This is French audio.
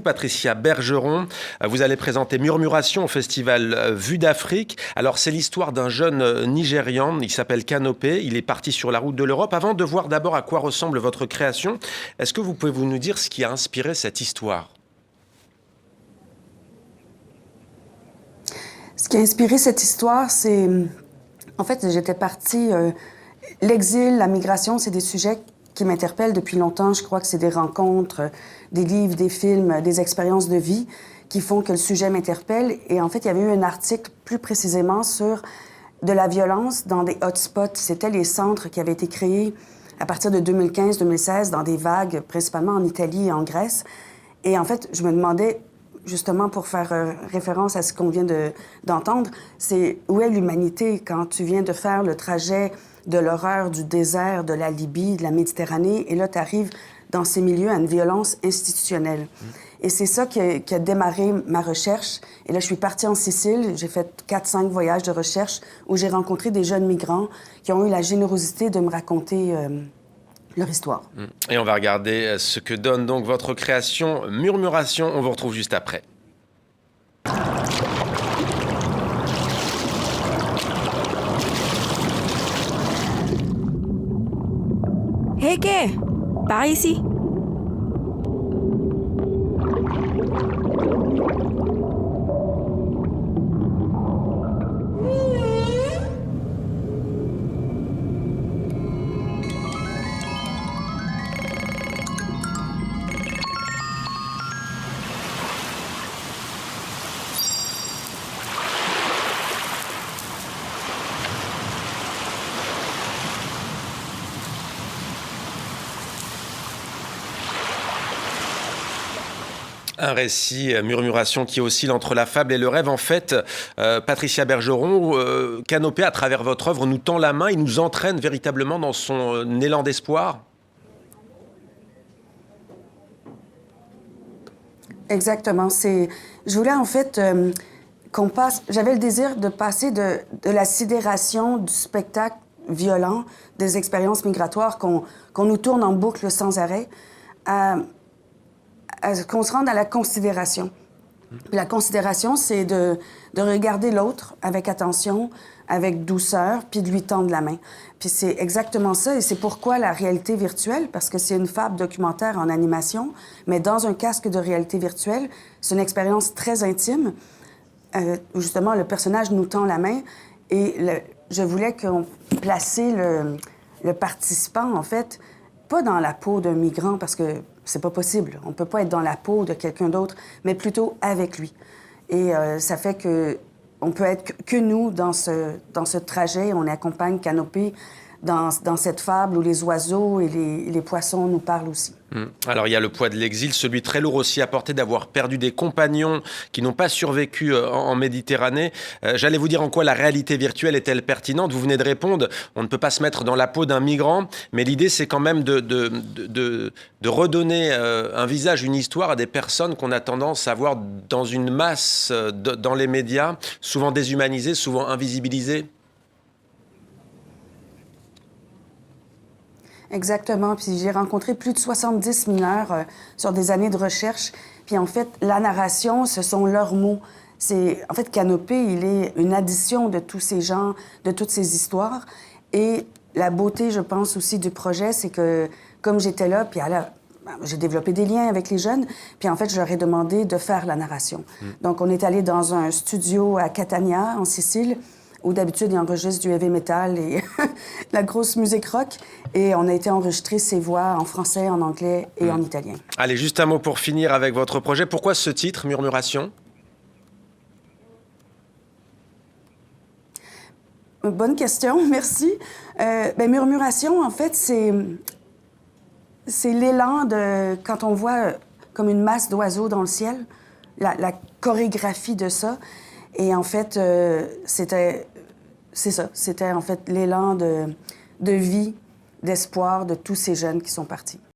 Patricia Bergeron, vous allez présenter Murmuration au festival Vue d'Afrique. Alors c'est l'histoire d'un jeune Nigérian, il s'appelle Canopé, il est parti sur la route de l'Europe. Avant de voir d'abord à quoi ressemble votre création, est-ce que vous pouvez nous dire ce qui a inspiré cette histoire ? Ce qui a inspiré cette histoire, c'est... En fait, j'étais partie... L'exil, la migration, c'est des sujets qui m'interpellent depuis longtemps. Je crois que c'est des rencontres, des livres, des films, des expériences de vie qui font que le sujet m'interpelle. Et en fait, il y avait eu un article plus précisément sur de la violence dans des hotspots. C'était les centres qui avaient été créés à partir de 2015-2016 dans des vagues, principalement en Italie et en Grèce. Et en fait, je me demandais, justement pour faire référence à ce qu'on vient d'entendre, c'est où est l'humanité quand tu viens de faire le trajet de l'horreur du désert, de la Libye, de la Méditerranée, et là, tu arrives dans ces milieux à une violence institutionnelle. Et c'est ça qui a démarré ma recherche. Et là, je suis partie en Sicile, j'ai fait 4-5 voyages de recherche où j'ai rencontré des jeunes migrants qui ont eu la générosité de me raconter leur histoire. Et on va regarder ce que donne donc votre création Murmuration. On vous retrouve juste après. Hé, Kay, par ici. Un récit, Murmuration, qui oscille entre la fable et le rêve. En fait, Patricia Bergeron, Canopé, à travers votre œuvre, nous tend la main, il nous entraîne véritablement dans son élan d'espoir. Exactement. Je voulais en fait qu'on passe... J'avais le désir de passer de la sidération du spectacle violent, des expériences migratoires qu'on nous tourne en boucle sans arrêt, à qu'on se rende à la considération. Puis la considération, c'est de regarder l'autre avec attention, avec douceur, puis de lui tendre la main. Puis c'est exactement ça, et c'est pourquoi la réalité virtuelle, parce que c'est une fable documentaire en animation, mais dans un casque de réalité virtuelle, c'est une expérience très intime, où justement le personnage nous tend la main, et je voulais qu'on placer le participant, en fait, pas dans la peau d'un migrant, parce que c'est pas possible. On peut pas être dans la peau de quelqu'un d'autre, mais plutôt avec lui. Et ça fait que on peut être que nous dans ce trajet. On accompagne Canopé dans cette fable où les oiseaux et les poissons nous parlent aussi. Alors il y a le poids de l'exil, celui très lourd aussi à porter d'avoir perdu des compagnons qui n'ont pas survécu en Méditerranée. J'allais vous dire en quoi la réalité virtuelle est-elle pertinente. Vous venez de répondre, on ne peut pas se mettre dans la peau d'un migrant, mais l'idée c'est quand même de redonner un visage, une histoire à des personnes qu'on a tendance à voir dans une masse dans les médias, souvent déshumanisées, souvent invisibilisées. Exactement. Puis j'ai rencontré plus de 70 mineurs sur des années de recherche. Puis en fait, la narration, ce sont leurs mots. En fait, Canopé, il est une addition de tous ces gens, de toutes ces histoires. Et la beauté, je pense, aussi du projet, c'est que comme j'étais là, puis j'ai développé des liens avec les jeunes, puis en fait, je leur ai demandé de faire la narration. Donc, on est allé dans un studio à Catania, en Sicile, où d'habitude, ils enregistrent du heavy metal et la grosse musique rock. Et on a été enregistrer ces voix en français, en anglais et en italien. Allez, juste un mot pour finir avec votre projet. Pourquoi ce titre, Murmuration ? Bonne question, merci. Murmuration, en fait, c'est l'élan de... Quand on voit comme une masse d'oiseaux dans le ciel, la chorégraphie de ça. Et en fait, c'est ça. C'était en fait l'élan de vie, d'espoir de tous ces jeunes qui sont partis.